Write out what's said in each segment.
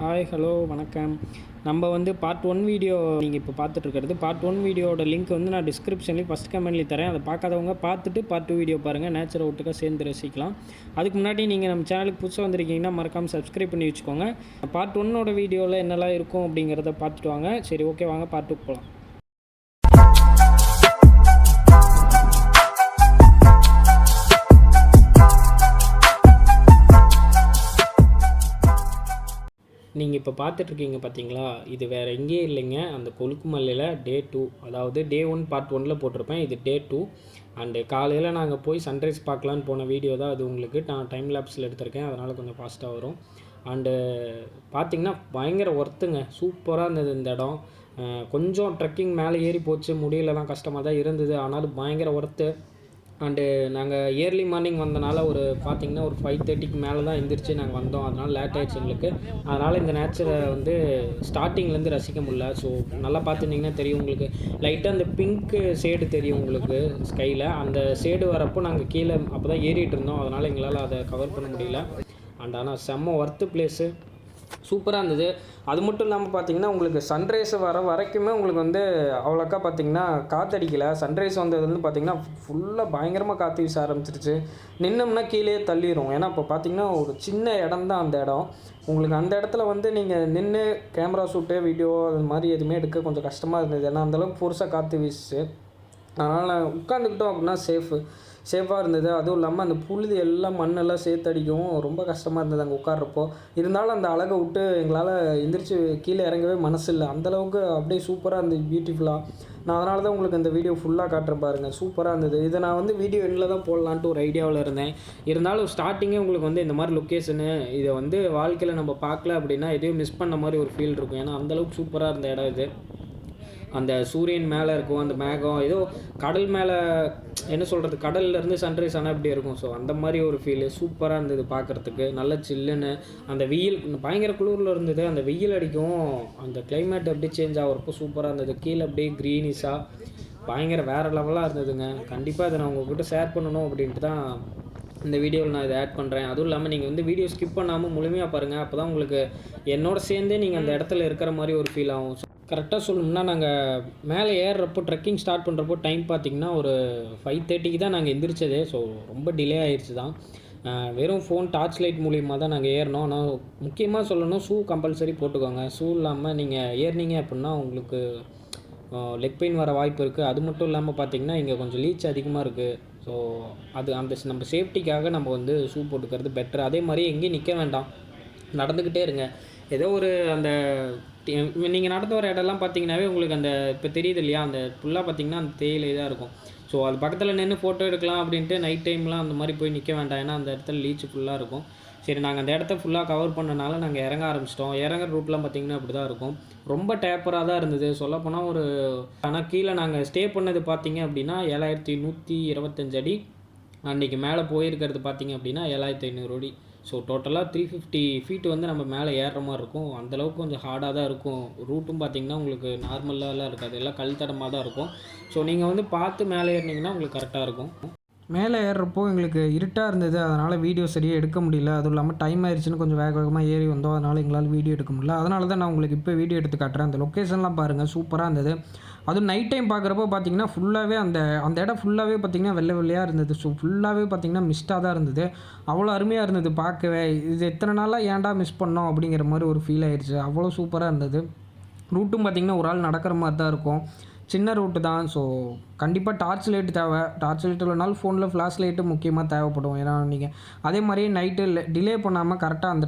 Hi hello வணக்கம். நம்ம வந்து பார்ட் 1 வீடியோ நீங்கள் இப்போ பார்த்துட்ருக்கிறது. பார்ட் 1 வீடியோட லிங்க் வந்து நான் டிஸ்கிரிப்ஷன்லேயும் ஃபஸ்ட் கமெண்ட்லேயும் தரேன். அதை பார்க்காதவங்க பார்த்துட்டு பார்ட் 2 வீடியோ பாருங்கள். நேச்சரை ஒட்டுக்காக சேர்ந்து ரசிக்கலாம். அதுக்கு முன்னாடி நீங்கள் நம்ம சேனலுக்கு புதுசாக வந்திருக்கீங்கன்னா மறக்காமல் சப்ஸ்கிரைப் பண்ணி வச்சுக்கோங்க. பார்ட் 1ஓட வீடியோவில் என்னெல்லாம் இருக்கும் அப்படிங்கிறத பார்த்துட்டு வாங்க. சரி, ஓகே, வாங்க பார்ட் 2 போகலாம். நீங்கள் இப்போ பார்த்துட்ருக்கீங்க பார்த்தீங்களா, இது வேறு எங்கேயும் இல்லைங்க, அந்த கொலுக்குமலையில் Day 2, அதாவது Day 1 பார்ட் 1 போட்டிருப்பேன். இது Day 2 அண்டு காலையில் நாங்கள் போய் சன்ரைஸ் பார்க்கலான்னு போன வீடியோ தான் அது. உங்களுக்கு நான் டைம் லேப்ஸில் எடுத்திருக்கேன், அதனால் கொஞ்சம் ஃபாஸ்ட்டாக வரும். அண்டு பார்த்திங்கன்னா பயங்கர ஒர்த்துங்க, சூப்பராக இருந்தது இந்த இடம். கொஞ்சம் ட்ரெக்கிங் மேலே ஏறி போச்சு, முடியலலாம் கஷ்டமாக தான் இருந்தது, ஆனாலும் பயங்கர ஒர்த்து. அண்டு நாங்கள் ஏர்லி மார்னிங் வந்தனால பார்த்திங்கன்னா ஒரு 5:30க்கு மேலே தான் எந்திரிச்சு நாங்கள் வந்தோம். அதனால் லேட் ஆகிடுச்சு எங்களுக்கு. அதனால் இந்த நேச்சரை வந்து ஸ்டார்டிங்லேருந்து ரசிக்க முடியல. ஸோ நல்லா பார்த்துருந்தீங்கன்னா தெரியும் உங்களுக்கு, லைட்டாக அந்த பிங்க்கு ஷேடு தெரியும் உங்களுக்கு ஸ்கையில். அந்த ஷேடு வரப்போ நாங்கள் கீழே அப்போ தான் ஏறிட்டு இருந்தோம், அதனால் எங்களால் அதை கவர் பண்ண முடியல. அண்ட் ஆனால் செம்ம ஒர்த்து பிளேஸு, சூப்பராக இருந்தது. அது மட்டும் இல்லாமல் பார்த்திங்கன்னா உங்களுக்கு சன்ரைஸ் வர வரைக்குமே உங்களுக்கு வந்து அவ்வளோக்கா பார்த்திங்கன்னா காற்றடிக்கலை. சன்ரைஸ் வந்ததுலேருந்து பார்த்திங்கன்னா ஃபுல்லாக பயங்கரமாக காற்று வீச ஆரம்பிச்சிருச்சு. நின்னோம்னா கீழே தள்ளிடும். ஏன்னா இப்போ பார்த்திங்கன்னா ஒரு சின்ன இடம் தான் அந்த இடம். உங்களுக்கு அந்த இடத்துல வந்து நீங்கள் நின்று கேமரா ஷூட்டு வீடியோ அது மாதிரி எதுவுமே எடுக்க கொஞ்சம் கஷ்டமாக இருந்தது. ஏன்னா அந்தளவுக்கு ஃபோர்ஸாக காற்று வீசுச்சு. அதனால் உட்காந்துக்கிட்டோம் அப்படின்னா சேஃபாக இருந்தது. அதுவும் இல்லாமல் அந்த புழுதி எல்லாம் மண்ணெல்லாம் சேர்த்தடிக்கவும் ரொம்ப கஷ்டமாக இருந்தது அங்கே உட்கார்றப்போ. இருந்தாலும் அந்த அழகை விட்டு எங்களால் எந்திரிச்சு கீழே இறங்கவே மனசு இல்லை. அந்தளவுக்கு அப்படியே சூப்பராக இருந்தது, பியூட்டிஃபுல்லாக. நான் அதனால தான் உங்களுக்கு இந்த வீடியோ ஃபுல்லாக காட்டுறேன் பாருங்கள், சூப்பராக இருந்தது. இதை நான் வந்து வீடியோ எண்டில் தான் போடலான்ட்டு ஒரு ஐடியாவில் இருந்தேன். இருந்தாலும் ஸ்டார்டிங்கே உங்களுக்கு வந்து இந்த மாதிரி லொக்கேஷனு இதை வந்து வாழ்க்கையில் நம்ம பார்க்கல அப்படின்னா எதையும் மிஸ் பண்ண மாதிரி ஒரு ஃபீல் இருக்கும். ஏன்னா அந்தளவுக்கு சூப்பராக இருந்த இடம் இது. அந்த சூரியன் மேலே இருக்கும், அந்த மேகம் ஏதோ கடல் மேலே என்ன சொல்கிறது, கடல்லேருந்து சன்ரைஸ் ஆனால் எப்படி இருக்கும், ஸோ அந்த மாதிரி ஒரு ஃபீலு சூப்பராக இருந்தது பார்க்குறதுக்கு. நல்ல சில்லுன்னு அந்த வெயில் பயங்கர குளிரில் இருந்தது. அந்த வெயில் அடிக்கும், அந்த கிளைமேட் அப்படியே சேஞ்ச் ஆகிறப்போ சூப்பராக இருந்தது. கீழே அப்படியே க்ரீனிஷாக பயங்கர வேறு லெவலாக இருந்ததுங்க. கண்டிப்பாக இதை நான் உங்கள்கிட்ட ஷேர் பண்ணணும் அப்படின்ட்டு தான் இந்த வீடியோவில் நான் இதை ஆட் பண்ணுறேன். அதுவும் இல்லாமல் நீங்கள் வந்து வீடியோ ஸ்கிப் பண்ணாமல் முழுமையாக பாருங்கள். அப்போ தான் உங்களுக்கு என்னோட சேர்ந்தே நீங்கள் அந்த இடத்துல இருக்கிற மாதிரி ஒரு ஃபீல் ஆகும். கரெக்டாக சொல்லணும்னா நாங்கள் மேலே ஏறுறப்போ ட்ரெக்கிங் ஸ்டார்ட் பண்ணுறப்போ டைம் பார்த்திங்கன்னா ஒரு 5:30க்கு தான் நாங்கள் எந்திரிச்சதே. ஸோ ரொம்ப டிலே ஆகிடுச்சு தான். வெறும் ஃபோன் டார்ச் லைட் மூலியமாக தான் நாங்கள் ஏறினோம். ஆனால் முக்கியமாக சொல்லணும், ஷூ கம்பல்சரி போட்டுக்கோங்க. ஷூ இல்லாமல் நீங்கள் ஏறினீங்க அப்படின்னா உங்களுக்கு லெக் பெயின் வர வாய்ப்பு இருக்குது. அது மட்டும் இல்லாமல் பார்த்திங்கன்னா இங்கே கொஞ்சம் லீச் அதிகமாக இருக்குது. ஸோ அது அந்த நம்ம சேஃப்டிக்காக நம்ம வந்து ஷூ போட்டுக்கிறது பெட்டர். அதே மாதிரி எங்கேயும் நிற்க வேண்டாம், நடந்துக்கிட்டே இருங்க. ஏதோ ஒரு அந்த நீங்கள் நடந்து வர இடம்லாம் பார்த்திங்கனாவே உங்களுக்கு அந்த இப்போ தெரியுது இல்லையா, அந்த ஃபுல்லாக பார்த்திங்கன்னா அந்த தேயிலை தான் இருக்கும். ஸோ அது பக்கத்தில் நின்று ஃபோட்டோ எடுக்கலாம் அப்படின்ட்டு நைட் டைம்லாம் அந்த மாதிரி போய் நிற்க வேண்டாம். ஏன்னா அந்த இடத்துல லீச்சு ஃபுல்லாக இருக்கும். சரி, நாங்கள் அந்த இடத்த ஃபுல்லாக கவர் பண்ணனால நாங்கள் இறங்க ஆரம்பிச்சிட்டோம். இறங்குற ரூட்லாம் பார்த்திங்கன்னா அப்படி தான் இருக்கும். ரொம்ப டேப்பராக தான் இருந்தது சொல்லப்போனால். ஆனால் கீழே நாங்கள் ஸ்டே பண்ணது பார்த்திங்க அப்படின்னா 7125 அடி. அன்றைக்கி மேலே போயிருக்கிறது பார்த்திங்க அப்படின்னா 7500 அடி. ஸோ டோட்டலாக 350 ஃபீட் வந்து நம்ம மேலே ஏறுற மாதிரி இருக்கும். அந்தளவுக்கு கொஞ்சம் ஹார்டாக தான் இருக்கும். ரூட்டும் பார்த்திங்கன்னா உங்களுக்கு நார்மலாலாம் இருக்காது, எல்லாம் கல் தடமாக தான் இருக்கும். ஸோ நீங்கள் வந்து பார்த்து மேலே ஏறினீங்கன்னா உங்களுக்கு கரெக்டாக இருக்கும். மேலே ஏறுறப்போ எங்களுக்கு இருட்டாக இருந்தது, அதனால் வீடியோ சரியாக எடுக்க முடியல. அதுவும் இல்லாமல் டைம் ஆயிடுச்சுன்னு கொஞ்சம் வேகமாக ஏறி வந்தோம், அதனால் எங்களால் வீடியோ எடுக்க முடியல. அதனால தான் நான் உங்களுக்கு இப்போ வீடியோ எடுத்து காட்டுறேன். அந்த லொக்கேஷன்லாம் பாருங்கள், சூப்பராக இருந்தது. அதுவும் நைட் டைம் பார்க்குறப்போ பார்த்திங்கன்னா ஃபுல்லாகவே அந்த இடம் ஃபுல்லாகவே பார்த்திங்கன்னா வெள்ளை வெள்ளையாக இருந்தது. ஸோ ஃபுல்லாகவே பார்த்திங்கன்னா மிஸ்ட்டாக தான் இருந்தது. அவ்வளோ அருமையாக இருந்தது பார்க்கவே. இது எத்தனை நாளாக ஏன்டா மிஸ் பண்ணோம் அப்படிங்கிற மாதிரி ஒரு ஃபீல் ஆயிடுச்சு. அவ்வளோ சூப்பராக இருந்தது. ரூட்டும் பார்த்திங்கன்னா ஒரு ஆள் நடக்கிற மாதிரி தான் இருக்கும், சின்ன ரூட்டு தான். ஸோ கண்டிப்பாக டார்ச் லைட்டு தேவை. டார்ச் லைட் இல்லைனாலும் ஃபோனில் ஃப்ளாஷ் லைட்டு முக்கியமாக தேவைப்படும். ஏன்னா நீங்கள் அதே மாதிரியே நைட்டு டிலே பண்ணாமல் கரெக்டாக அந்த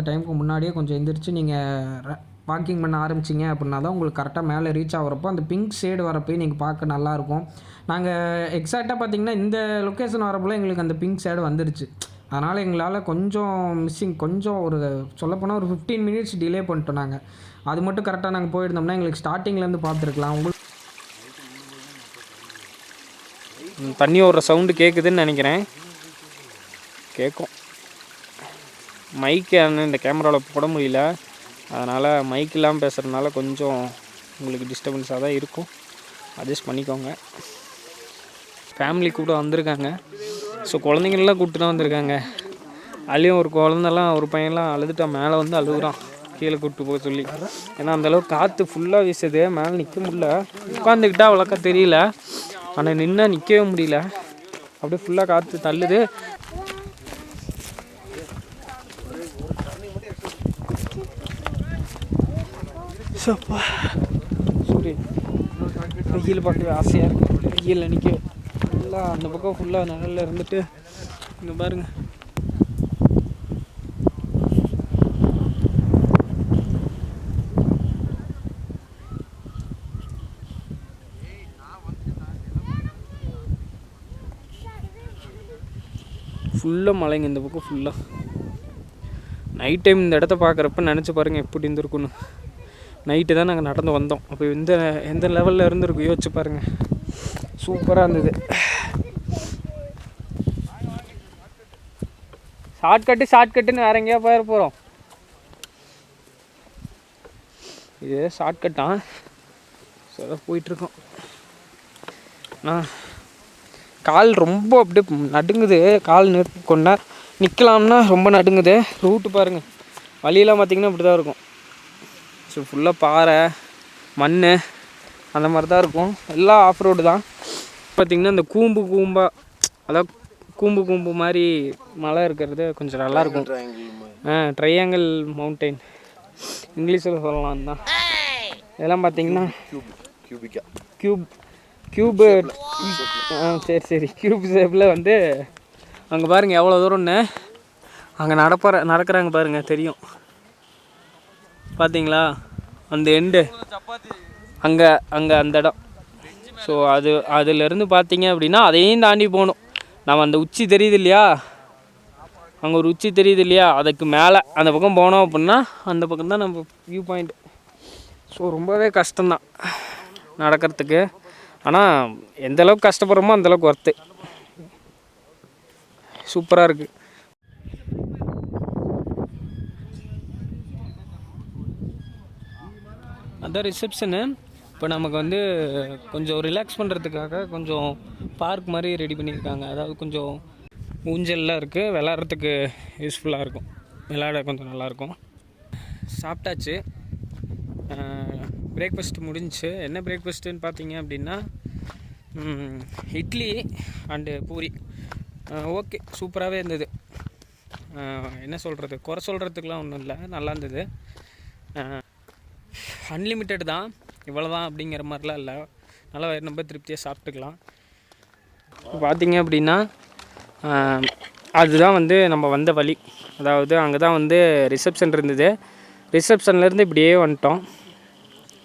டைமுக்கு முன்னாடியே கொஞ்சம் எந்திரிச்சு நீங்கள் வாக்கிங் பண்ண ஆரம்பிச்சிங்க அப்படின்னா தான் உங்களுக்கு கரெக்டாக மேலே ரீச் ஆகிறப்போ அந்த பிங்க் ஷேடு வரப்போய் நீங்கள் பார்க்க நல்லாயிருக்கும். நாங்கள் எக்ஸாக்டாக பார்த்திங்கன்னா இந்த லொக்கேஷன் வரப்போல எங்களுக்கு அந்த பிங்க் ஷேடு வந்துருச்சு. அதனால் எங்களால் கொஞ்சம் ஒரு சொல்லப்போனால் ஒரு 15 மினிட்ஸ் டிலே பண்ணிட்டோம் நாங்கள். அது மட்டும் கரெக்டாக நாங்கள் போயிருந்தோம்னா எங்களுக்கு ஸ்டார்டிங்லேருந்து பார்த்துருக்கலாம். உங்களுக்கு தண்ணி ஓடுற சவுண்டு கேட்குதுன்னு நினைக்கிறேன். கேட்கும். மைக்கு இந்த கேமராவில் போட முடியல, அதனால் மைக் இல்லாமல் பேசுகிறதுனால கொஞ்சம் உங்களுக்கு டிஸ்டர்பன்ஸாக தான் இருக்கும், அட்ஜஸ்ட் பண்ணிக்கோங்க. ஃபேமிலி கூட வந்திருக்காங்க. ஸோ குழந்தைங்களெலாம் கூப்பிட்டு தான் வந்திருக்காங்க. அதுலேயும் ஒரு குழந்தெல்லாம் ஒரு பையன்லாம் அழுதுட்டான், மேலே வந்து அழுகுறான் கீழே கூப்பிட்டு போக சொல்லி. ஏன்னா அந்தளவுக்கு காற்று ஃபுல்லாக வீசுது, மேலே நிற்க முடியல. உட்காந்துக்கிட்டா அவ்வளோக்கா தெரியல, ஆனால் நின்னா நிற்கவே முடியல, அப்படியே ஃபுல்லாக காற்று தள்ளுது. சரி, வெயில் பார்க்கவே ஆசையாக இருக்குது. வெயிலில் நிற்க ஃபுல்லாக அந்த பக்கம் ஃபுல்லாக நிழலில் இருந்துட்டு இங்கே பாருங்கள். ஃபுல்லாக மலைங்க இந்த பக்கம் ஃபுல்லாக. நைட் டைம் இந்த இடத்த பார்க்குறப்ப நினச்சி பாருங்கள் எப்படி இருந்திருக்குன்னு. நைட்டு தான் நாங்கள் நடந்து வந்தோம், அப்போ எந்த லெவலில் இருந்திருக்கும் யோசிச்சு பாருங்கள். சூப்பராக இருந்தது. ஷார்ட்கட்டுன்னு வேறு எங்கேயா போயிட போகிறோம். இது ஷார்ட்கட்டாக ஸோ போயிட்டுருக்கோம். கால் ரொம்ப அப்படியே நடுங்குது, கால் கொண்டா நிற்கலாம்னா ரொம்ப நடுங்குது. ரூட்டு பாருங்கள், வழியெல்லாம் பார்த்திங்கன்னா இப்படி தான் இருக்கும். ஸோ ஃபுல்லாக பாறை மண் அந்த மாதிரி தான் இருக்கும். எல்லாம் ஆஃப் ரோடு தான். பார்த்திங்கன்னா இந்த கூம்பாக, அதாவது கூம்பு மாதிரி மலை இருக்கிறது கொஞ்சம் நல்லாயிருக்கும். ட்ரையாங்கிள் மவுண்டெயின் இங்கிலீஷில் சொல்லலாம் தான். இதெல்லாம் பார்த்திங்கன்னா கியூபு சரி கியூப் ஷேப்பில் வந்து அங்கே பாருங்கள் எவ்வளோ தூரம்னு. அங்கே நடக்கிறாங்க பாருங்கள், தெரியும் பார்த்தீங்களா அந்த எண்டு அங்கே அந்த இடம். ஸோ அதுலேருந்து பார்த்தீங்க அப்படின்னா அதையும் தாண்டி போகணும். நம்ம அந்த உச்சி தெரியுது இல்லையா, அங்கே ஒரு உச்சி தெரியுது இல்லையா, அதுக்கு மேலே அந்த பக்கம் போனோம் அப்படின்னா அந்த பக்கம் தான் நம்ம வியூ பாயிண்ட். ஸோ ரொம்பவே கஷ்டம்தான் நடக்கிறதுக்கு, ஆனால் எந்தளவுக்கு கஷ்டப்படுறோமோ அந்தளவுக்கு ஒர்த்து. சூப்பராக இருக்குது. அதான் ரிசப்ஷனு. இப்போ நமக்கு வந்து கொஞ்சம் ரிலாக்ஸ் பண்ணுறதுக்காக கொஞ்சம் பார்க் மாதிரி ரெடி பண்ணியிருக்காங்க. அதாவது கொஞ்சம் ஊஞ்சல்லாம் இருக்குது, விளாட்றதுக்கு யூஸ்ஃபுல்லாக இருக்கும், விளையாட கொஞ்சம் நல்லாயிருக்கும். சாப்பிட்டாச்சு, பிரேக்ஃபாஸ்ட் முடிஞ்சிச்சு. என்ன பிரேக்ஃபாஸ்ட்டுன்னு பார்த்தீங்க அப்படின்னா இட்லி அண்டு பூரி. ஓகே, சூப்பராகவே இருந்தது. என்ன சொல்கிறது, குறை சொல்கிறதுக்கெலாம் ஒன்றும் இல்லை, நல்லா இருந்தது. அன்லிமிட்டட் தான், இவ்வளோ தான் அப்படிங்கிற மாதிரிலாம் இல்லை, நல்லா ரொம்ப திருப்தியாக சாப்பிட்டுக்கலாம். பார்த்திங்க அப்படின்னா அதுதான் வந்து நம்ம வந்த வழி. அதாவது அங்கே தான் வந்து ரிசப்ஷன் இருந்தது. ரிசப்ஷன்லேருந்து இப்படியே வந்துட்டோம்.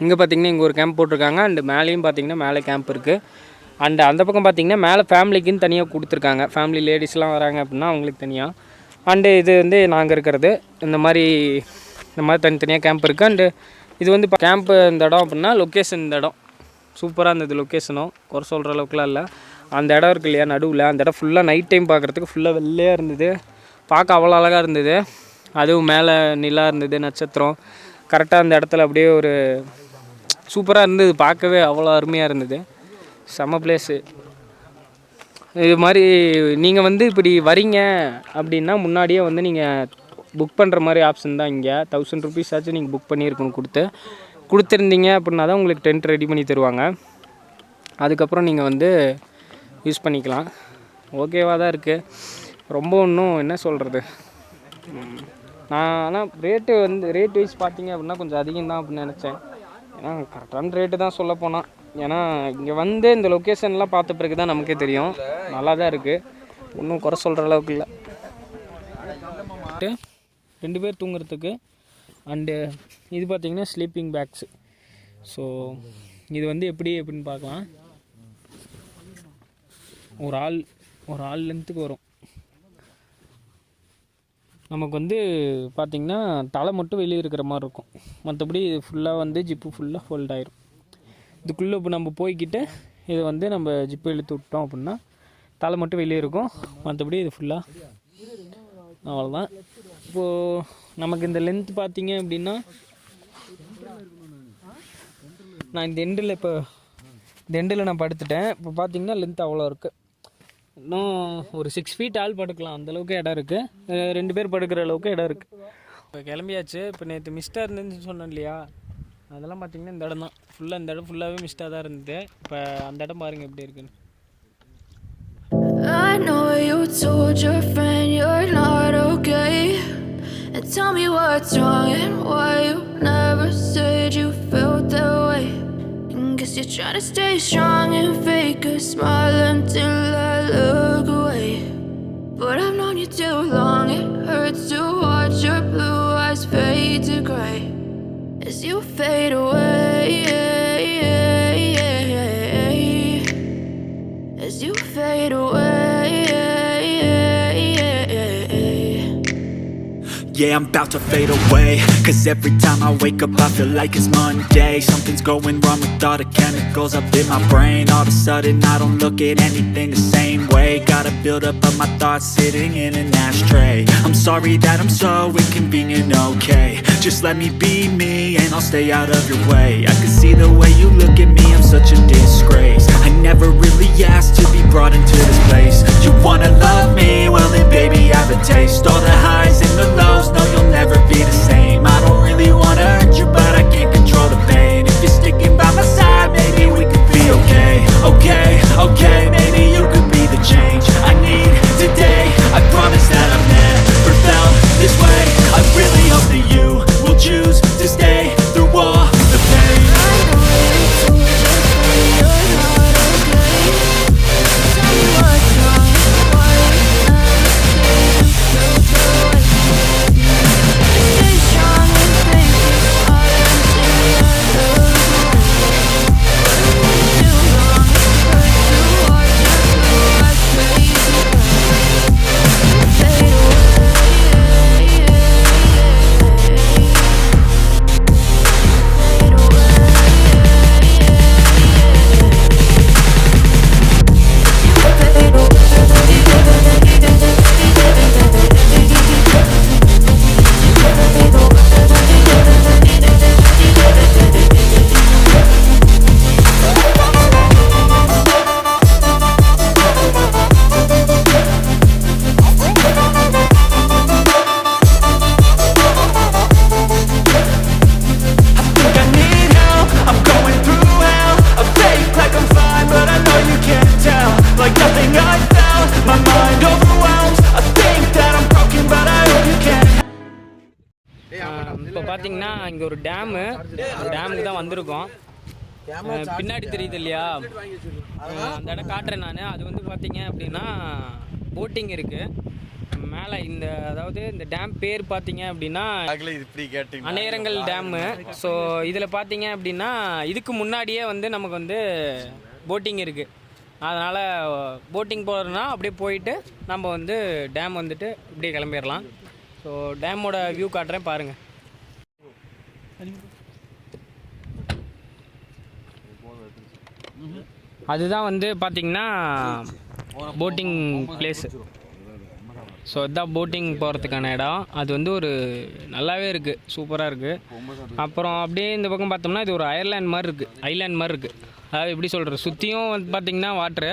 இங்கே பார்த்திங்கன்னா இங்கே ஒரு கேம்ப் போட்டிருக்காங்க, அண்டு மேலேயும் பார்த்திங்கன்னா மேலே கேம்ப் இருக்குது. அண்டு அந்த பக்கம் பார்த்திங்கன்னா மேலே ஃபேமிலிக்குன்னு தனியாக கொடுத்துருக்காங்க. ஃபேமிலி லேடிஸ்லாம் வராங்க அப்படின்னா அவங்களுக்கு தனியாக. அண்டு இது வந்து நாங்கள் இருக்கிறது இந்த மாதிரி தனித்தனியாக கேம்ப் இருக்குது. அண்டு இது வந்து இப்போ கேம்ப்பு இந்த இடம் அப்படின்னா லொக்கேஷன் இந்த இடம் சூப்பராக இருந்தது. லொக்கேஷனும் குறை சொல்கிற அளவுக்குலாம் இல்லை. அந்த இடம் இருக்கு இல்லையா நடுவில், அந்த இடம் ஃபுல்லாக நைட் டைம் பார்க்குறதுக்கு ஃபுல்லாக வெள்ளையாக இருந்தது, பார்க்க அவ்வளோ அழகாக இருந்தது. அதுவும் மேலே நிலா இருந்தது, நட்சத்திரம் கரெக்டாக அந்த இடத்துல அப்படியே ஒரு சூப்பராக இருந்தது, பார்க்கவே அவ்வளோ அருமையாக இருந்தது. செம்ம பிளேஸு. இது மாதிரி நீங்கள் வந்து இப்படி வரீங்க அப்படின்னா முன்னாடியே வந்து நீங்கள் புக் பண்ணுற மாதிரி ஆப்ஷன் தான் இங்கே. 1000 rupees ஆச்சு நீங்கள் புக் பண்ணியிருக்கணும், கொடுத்துருந்தீங்க அப்படின்னா தான் உங்களுக்கு டென்ட் ரெடி பண்ணி தருவாங்க. அதுக்கப்புறம் நீங்கள் வந்து யூஸ் பண்ணிக்கலாம். ஓகேவாக தான் இருக்குது. ரொம்ப ஒன்றும் என்ன சொல்கிறது, நான் ஆனால் ரேட் வைஸ் பார்த்தீங்க அப்படின்னா கொஞ்சம் அதிகம் தான் அப்படின்னு நினச்சேன். ஏன்னா கரெக்டான ரேட்டு தான் சொல்ல போனால். ஏன்னா இங்கே வந்து இந்த லொக்கேஷன்லாம் பார்த்த பிறகு தான் நமக்கே தெரியும், நல்லா தான் இருக்குது, ஒன்றும் குறை சொல்கிற அளவுக்கு இல்லை. 2 பேர் தூங்குறதுக்கு. அண்டு இது பார்த்திங்கன்னா ஸ்லீப்பிங் பேக்ஸு. ஸோ இது வந்து எப்படின்னு பார்க்கலாம். ஒரு ஆள் லென்த்துக்கு வரும். நமக்கு வந்து பார்த்திங்கன்னா தலை மட்டும் வெளியே இருக்கிற மாதிரி இருக்கும், மற்றபடி இது ஃபுல்லாக வந்து ஜிப்பு ஃபுல்லாக ஃபோல்ட் ஆகிரும். இதுக்குள்ளே இப்போ நம்ம போய்கிட்டு இதை வந்து நம்ம ஜிப்பு இழுத்து விட்டோம் அப்படின்னா தலை மட்டும் வெளியே இருக்கும், மற்றபடி இது ஃபுல்லாக அவ்வளோதான். இப்போது நமக்கு இந்த லென்த் பார்த்திங்க அப்படின்னா நான் இந்த எண்டில் நான் படுத்துட்டேன். இப்போ பார்த்திங்கன்னா லென்த் அவ்வளோ இருக்குது. இன்னும் ஒரு 6 ஃபீட் ஆள் படுக்கலாம், அந்தளவுக்கு இடம் இருக்குது. 2 பேர் படுக்கிற அளவுக்கு இடம் இருக்குது. இப்போ கிளம்பியாச்சு. இப்போ நேற்று மிஸ்டாக இருந்துன்னு சொன்னேன் இல்லையா, அதெல்லாம் பார்த்திங்கன்னா இந்த இடம் தான் ஃபுல்லாக, இந்த இடம் ஃபுல்லாகவே மிஸ்டாக தான் இருந்தது. இப்போ அந்த இடம் பாருங்கள் எப்படி இருக்குன்னு. I know you told your friend you're not okay, and tell me what's wrong and why you never said you felt that way. And guess you're trying to stay strong and fake a smile until I look away. But I've known you too long, it hurts to watch your blue eyes fade to grey as you fade away, as you fade away. Yeah, I'm about to fade away, 'cause every time I wake up I feel like it's Monday. Something's going wrong with all the chemicals up in my brain. All of a sudden I don't look at anything the same way. Gotta build up of my thoughts sitting in an ashtray. I'm sorry that I'm so inconvenient, okay. Just let me be me and I'll stay out of your way. I can see the way you look at me, I'm such a disgrace. I never really asked to be brought into this place. You wanna love me? Well then baby have a taste. All the highs and the lows, no you'll never be the same. I don't really wanna hurt you but I can't control the pain. If you're sticking by my side, maybe we could be okay. Okay, okay, maybe you could be the change I need today. I promise that I've never felt this way. I really hope that you will choose to stay through all the pain. I know you told your friend you're not okay. Tell me what's wrong and why you never said you felt that way. Stay strong and fake a smile until I look away. But too long, it hurts to watch your blue eyes fade to grey. Fade away. இப்போ பார்த்தீங்கன்னா இங்கே ஒரு dam, அந்த டேமுக்கு தான் வந்திருக்கோம். பின்னாடி தெரியுது இல்லையா, அந்த இடம் காட்டுறேன் நான். அது வந்து பார்த்தீங்க அப்படின்னா போட்டிங் இருக்குது மேலே. இந்த அதாவது இந்த டேம் பேர் பார்த்தீங்க அப்படின்னா அணையரங்கல் டேமு. ஸோ இதில் பார்த்தீங்க அப்படின்னா இதுக்கு முன்னாடியே வந்து நமக்கு வந்து போட்டிங் இருக்குது. அதனால் போட்டிங் போகிறதுனா அப்படியே போயிட்டு நம்ம வந்து டேம் வந்துட்டு இப்படியே கிளம்பிடலாம். ஸோ டேமோட வியூ காட்டுறேன் பாருங்கள். அதுதான் வந்து பார்த்திங்கன்னா போட்டிங் பிளேஸு. ஸோ இதுதான் போட்டிங் போகிறதுக்கான இடம். அது வந்து ஒரு நல்லாவே இருக்குது, சூப்பராக இருக்குது. அப்புறம் அப்படியே இந்த பக்கம் பார்த்தோம்னா இது ஒரு ஐலாண்ட் மாதிரி இருக்குது. அதாவது எப்படி சொல்கிறது, சுற்றியும் வந்து பார்த்திங்கன்னா வாட்ரு,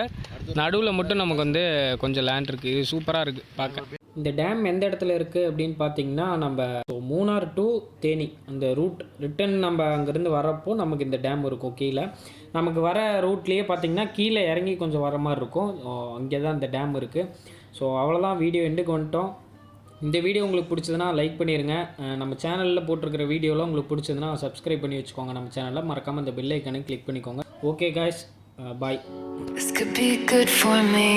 நடுவில் மட்டும் நமக்கு வந்து கொஞ்சம் லேண்ட் இருக்குது. இது சூப்பராக இருக்குது பார்க்க. இந்த டேம் எந்த இடத்துல இருக்குது அப்படின்னு பார்த்தீங்கன்னா, நம்ம மூணார் டு தேனி அந்த ரூட் ரிட்டன் நம்ம அங்கேருந்து வரப்போ நமக்கு இந்த டேம் இருக்கும். கீழே நமக்கு வர ரூட்லேயே பார்த்திங்கன்னா கீழே இறங்கி கொஞ்சம் வர மாதிரி இருக்கும். அங்கே தான் இந்த டேம் இருக்குது. ஸோ அவ்வளோதான், வீடியோ எண்டுக்கு வந்துட்டோம். இந்த வீடியோ உங்களுக்கு பிடிச்சதுன்னா லைக் பண்ணிடுங்க. நம்ம சேனலில் போட்டிருக்கிற வீடியோலாம் உங்களுக்கு பிடிச்சதுன்னா சப்ஸ்கிரைப் பண்ணி வச்சுக்கோங்க. நம்ம சேனலில் மறக்காமல் இந்த பெல் ஐக்கனை கிளிக் பண்ணிக்கோங்க. Okay guys, bye. This could be good for me.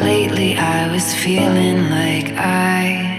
Lately I was feeling like I